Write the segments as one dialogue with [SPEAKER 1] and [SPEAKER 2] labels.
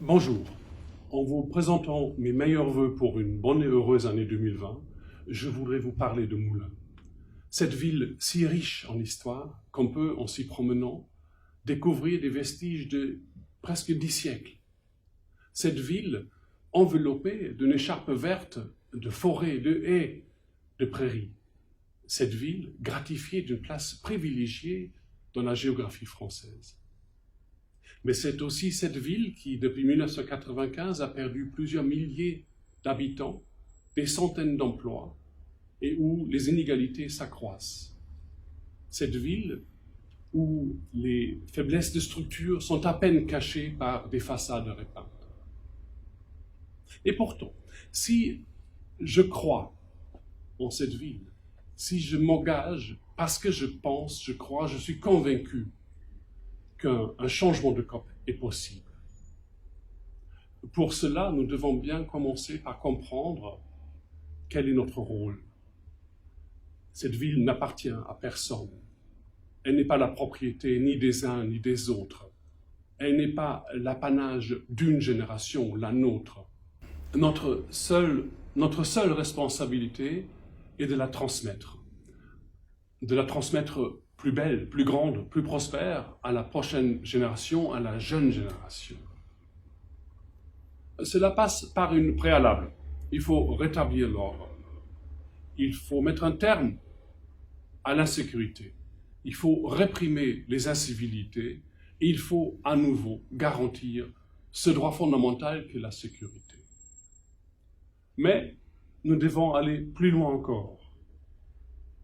[SPEAKER 1] Bonjour. En vous présentant mes meilleurs vœux pour une bonne et heureuse année 2020, je voudrais vous parler de Moulins. Cette ville si riche en histoire qu'on peut, en s'y promenant, découvrir des vestiges de presque 10 siècles. Cette ville enveloppée d'une écharpe verte de forêts, de haies, de prairies. Cette ville gratifiée d'une place privilégiée dans la géographie française. Mais c'est aussi cette ville qui, depuis 1995, a perdu plusieurs milliers d'habitants, des centaines d'emplois, et où les inégalités s'accroissent. Cette ville où les faiblesses de structure sont à peine cachées par des façades repeintes. Et pourtant, si je crois en cette ville, si je m'engage parce que je pense, je crois, je suis convaincu qu'un changement de cap est possible. Pour cela, nous devons bien commencer par comprendre quel est notre rôle. Cette ville n'appartient à personne. Elle n'est pas la propriété ni des uns ni des autres. Elle n'est pas l'apanage d'une génération, la nôtre. Notre seule responsabilité est de la transmettre. De la transmettre plus belle, plus grande, plus prospère à la prochaine génération, à la jeune génération. Cela passe par une préalable. Il faut rétablir l'ordre. Il faut mettre un terme à l'insécurité. Il faut réprimer les incivilités et il faut à nouveau garantir ce droit fondamental qu'est la sécurité. Mais nous devons aller plus loin encore.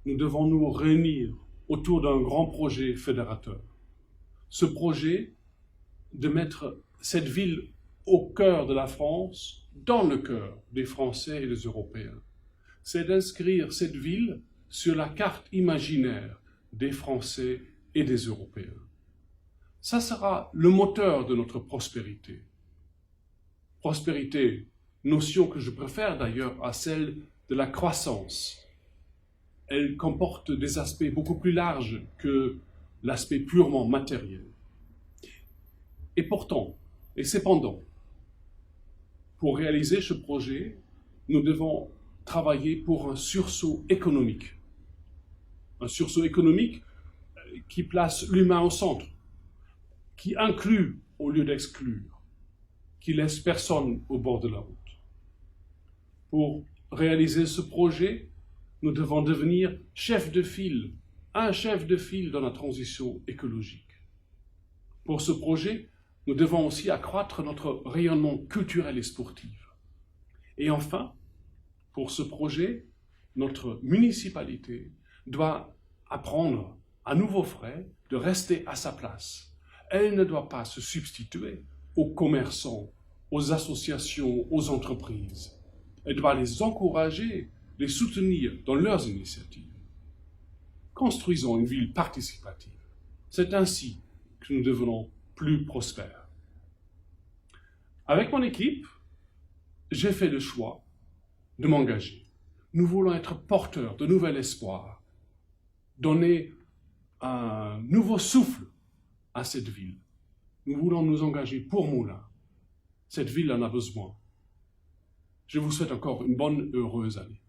[SPEAKER 1] Nous devons nous réunir autour d'un grand projet fédérateur. Ce projet de mettre cette ville au cœur de la France, dans le cœur des Français et des Européens. C'est d'inscrire cette ville sur la carte imaginaire des Français et des Européens. Ça sera le moteur de notre prospérité. Prospérité, notion que je préfère d'ailleurs à celle de la croissance. Elle comporte des aspects beaucoup plus larges que l'aspect purement matériel. Et pourtant, et cependant, pour réaliser ce projet, nous devons travailler pour un sursaut économique. Un sursaut économique qui place l'humain au centre, qui inclut au lieu d'exclure, qui laisse personne au bord de la route. Pour réaliser ce projet, nous devons devenir chef de file, un chef de file dans la transition écologique. Pour ce projet, nous devons aussi accroître notre rayonnement culturel et sportif. Et enfin, pour ce projet, notre municipalité doit apprendre à nouveaux frais de rester à sa place. Elle ne doit pas se substituer aux commerçants, aux associations, aux entreprises. Elle doit les encourager, les soutenir dans leurs initiatives. Construisons une ville participative. C'est ainsi que nous devenons plus prospères. Avec mon équipe, j'ai fait le choix de m'engager. Nous voulons être porteurs de nouvel espoir, donner un nouveau souffle à cette ville. Nous voulons nous engager pour Moulins. Cette ville en a besoin. Je vous souhaite encore une bonne, heureuse année.